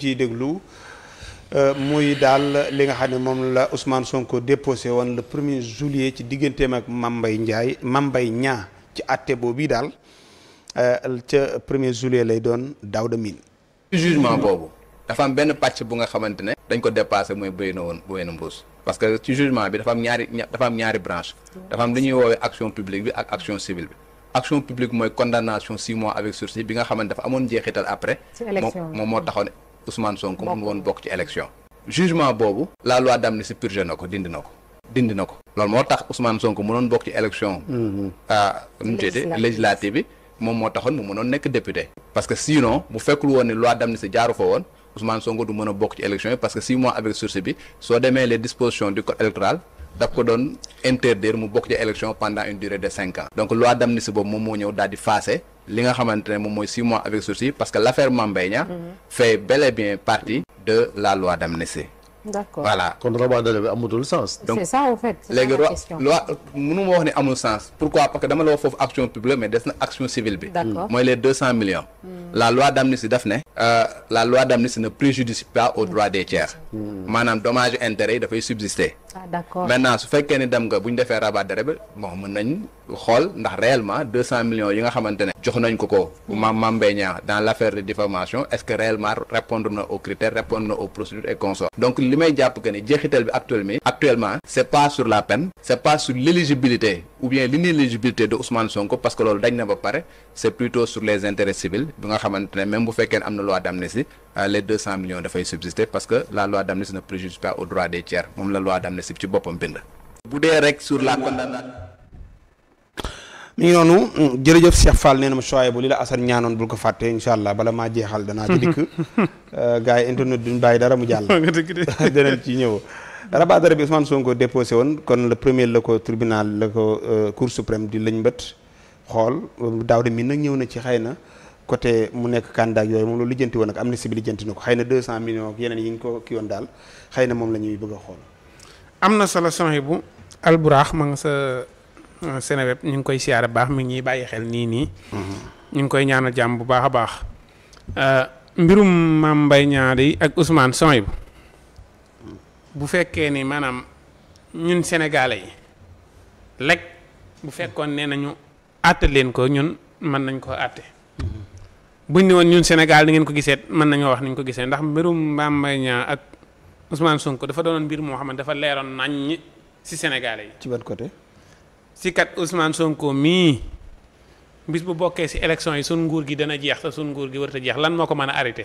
ciy déglu muy daal li nga xam ne moom la Ousmane Sonko déposé woon le 1er juillet ci digganteem ak Mame Mbaye Niang ci àtte boobu daal ca 1er juillet lay doon Daouda Mine. jugement boobu dafa am benn pàcc bu nga xamante ne dañ ko dépassé mooy béy na mbuus parce que ci jugement bi dafa am ñaari branche dafa am li ñuy woowee action publique bi ak action civile bi. action publique mooy condamnation 6 mois avec sursis bi nga xamante dafa amoon jeexital après. moom moo taxoon Ousmane Sonko mu woon bokk ci élection. jugement boobu. la loi d'amnistie purgé na ko dindi na ko. loolu moo tax Ousmane Sonko mënoon bokk ci élection. législative bi moom moo taxoon mu mënoon nekk député. parce que sinon bu fekkul woon ne loi d'amnistie jaaru fa woon Ousmane Sonko du mën a bokk ci élection yi parce que 6 mois avec sursis bi soo demee les dispositions du code électoral. daf ko doon interdire mu bokk ci élection pendant une durée de 5 ans. donc loi d'amnistie boobu moom moo ñëw daal di faase li nga xamante ne moom mooy 6 mois avec sursis parce que l'affaire Mame Mbaye Niang fait bel et bien partie de la loi d'amnistie. D'accord. Voilà. kon rabat d'arrêt bi amatul sens. donc c'est ça en fait. léegi loi mënu ma wax ne amul sens. pourquoi parce que dama la wax foofu action publique mais des na action civile bi. D'accord. mooy les 200 millions. la loi d'amnistie daf ne. la loi d'amnistie ne préjudicie pas aux droits des tiers. maanaam dommage intérêt yi dafay subsister. Ah, d'accord. maintenant su fekkee ni dem nga bu ñu defee rabat d'arrêt bi bon mën nañ xool ndax réellement 200 millions yi nga xamante ne. jox nañ ko Mame Mbaye Niang dans l'affaire de diffamation est-ce que réellement répondre na aux critères répondre na aux procédures et consorts. donc li may jàpp que ni jeexital bi actuellement c'est pas sur la peine c'est pas sur l'éligibilité ou bien l'inéligibilité de Ousmane Sonko parce que loolu dañ na ba pare c'est plutôt sur les intérêts civils bi nga xamante ne même bu fekkee ne am na loi d'amnistie les 200 millions dafay subsister parce que la loi d'amnistie ne préjuge pas aux droits des tiers moom la loi d'amnistie ci boppam bind. bu dee rek sur la condamnation. mi ngi noonu jërëjëf Cheikh Fall nee na ma choix bu li la Assane ñaanoon bul ko fàtte incha allah bala maa jeexal danaa ci dikk gars yi internet duñ bàyyi dara mu jàll. danañ ci ñëw. rabat d'arrêt bi Ousmane Sonko déposé woon kon le premier la ko tribunal la ko cour suprême di lañ bët xool Daouda Mine nag ñëw na ci xëy na côté mu nekk candidat yooyu moom loolu lijjanti woon ak amnistie bi lijjanti na ko xëy na 200 millions ak yeneen yi ñu ko kii woon daal xëy na moom la ñuy bëgg a xool. am na solo Sohaibou Alburax ma nga sa Seneweb ñu ngi koy siyaare baax mi ngi ñuy bàyyi xel nii. ñu ngi koy ñaanal jàmm bu baax a baax. mbirum Mame Mbaye Niang yi ak Ousmane Sohaibou bu fekkee ni maanaam ñun sénégalais yi lekk bu fekkoon nee nañu àtte leen ko ñun mën nañ koo àtte. buñ ne woon ñun Sénégal ni ngeen ko gisee mën nañoo wax ni ñu ko gisee ndax mbirum Mame Mbaye Niang ak Ousmane Sonko dafa doonoon mbir moo xam ne dafa leeroon naññ ci sénégalais yi. ci ban côté. ci kat Ousmane Sonko mii bis bu bokkee ci élection yi sun nguur gi dana jeex te sun nguur gi warut a jeex lan moo ko mën a arrêté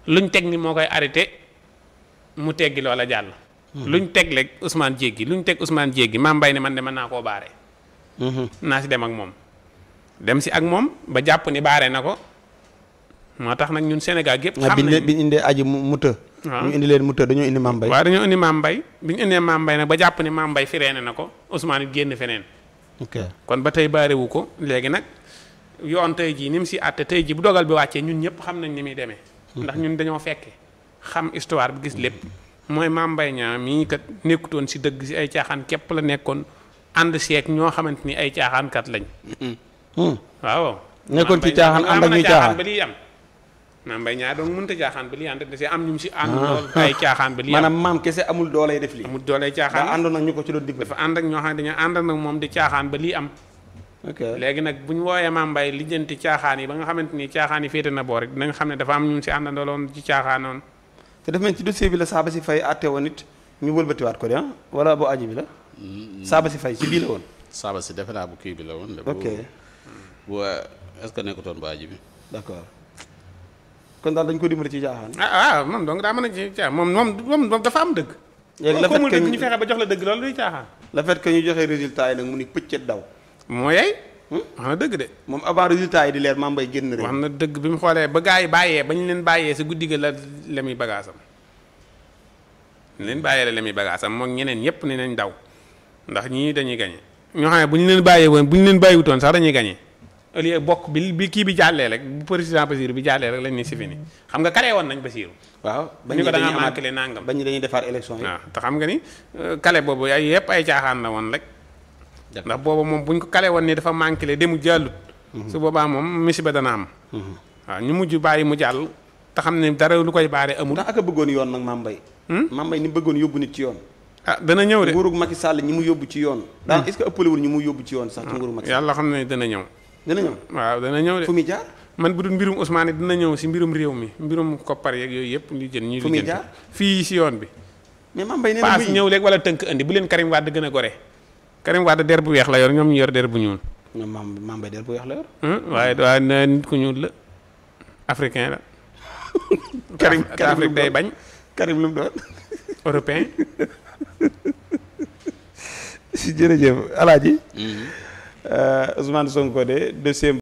luñ teg ni moo koy arrêté mu teggi loola jàll. luñ teg rek Ousmane jéggi luñ teg Ousmane jéggi Mame Mbaye ne man de mën naa koo baare. naa ci dem ak moom. dem ci ak moom ba jàpp ni baare na ko moo tax nag ñun Sénégal gépp xam nañ bi ñu indee aji mu të. waaw ñu indi leen mu të dañoo indi Mame Mbaye. waaw dañoo indi Mame Mbaye bi ñu indee Mame Mbaye nag ba jàpp ni Mame Mbaye fireene na ko Ousmane it génn feneen. ok kon ba tey baarewu ko léegi nag yoon tey jii ni mu si àtte tey jii bu dogal bi wàccee ñun ñëpp xam nañ ni muy demee. ndax ñun dañoo fekke xam histoire bi gis lépp. mooy Mame Mbaye Niang mii kat nekkutoon si dëgg si ay caaxaan képp la nekkoon ànd seeg ñoo xamante ni ay caaxaankat lañ. waaw. nekkoon ci caaxaan ànd ak ñuy caaxaan ba lii am. Mame Mbaye Niang doon mënut a caaxaan ba lii am da see am ñu si ànd lool ay caaxaan ba lii am maanaam maam kese amul doolay def lii. amul doolay caaxaan daa àndoon ak ñu ko ci doon digg. dafa ànd ak ñoo xam ne dañoo ànd ak moom di caaxaan ba lii am. ok léegi nag bu ñu wooyee Mame Mbaye lijjanti caaxaan yi ba nga xamante ni caaxaan yi féete na boor rek dina nga xam ne dafa am ñu si àndandooloon ci caaxaanoon. te daf mel ci dossier bi la saaba si fay àtte woon it ñu wëlbatiwaat ko de wala bu aji bi la. saaba si fay ci bii la woon. saaba si defe naa bu kii bi la woon. ok bu est-ce que nekkutoon bu aji bi. d'accord kon daal dañ ko dimbali ci caaxaan. ah moom donc daa mën a ci caaxaan moom dafa am dëgg. léegi la fait que ñu fexe ba jox la dëgg loolu luy caaxaan. le fait que ñu joxe résultat yi nag mu ni pëccet daw. moo yey. wax na dëgg de. moom avant résultat yi di leer Mame Mbaye génn rek. wax na dëgg bi mu xoolee ba gars yi bàyyee ba ñu leen bàyyee si guddi ga la muy bagaasam. leen bàyyee la muy bagaasam moom ñeneen ñëpp ne nañ daw ndax ñii dañuy gañe ñoo xam ne bu ñu leen bàyyee woon bu ñu leen bàyyiwutoon sax dañuy gañe au lieu bokk bi kii bi jàllee rek bu président Bassirou bi jàllee rek lañ ne si fini xam nga kale woon nañ Bassirou. waaw bañ ko da nga manqué nangam bañ dañuy defaat élection yi. waaw te xam nga ni kale boobu ay yëpp ay caaxaan la woon rek. ndax booba moom buñ ko kale woon ni dafa manqué demu jàllut. su boobaa moom musiba dana am. waaw ñu mujj bàyyi mu jàll te xam ne dara lu koy baare amul. ndax aka bëggoon yoon nag Mame Mbaye. Mame Mbaye ni bëggoon yóbbu nit ci yoon. ah dana ñëw de nguurug Macky Sall ñi mu yóbbu ci yoon. daal est-ce que ëppalewul ñi mu yóbbu ci yoon sax ci nguurug Macky Sall. yàlla xam ne dana ñëw. dina ñëw waaw dana ñëw de. fu muy jaar. man bu dul mbirum Ousmane dina ñëw si mbirum réew mi mbirum koppar yeeg yooyu yëpp ñu jën ñu. fu muy jaar fii si yoon bi. mais Mame Mbaye nee na paas ñëw léegi wala tënk andi bu leen Karim Wade gën a gore. Karim Wade der bu weex la yor ñoom ñu yor der bu ñuul. non Mame Mbaye der bu weex la yor. waaye nit ku ñuul la africain la. Karim Afrique day bañ. Karim lu mu doon. européen. jërëjëf Alaaji Ousmane Sonko de deuxième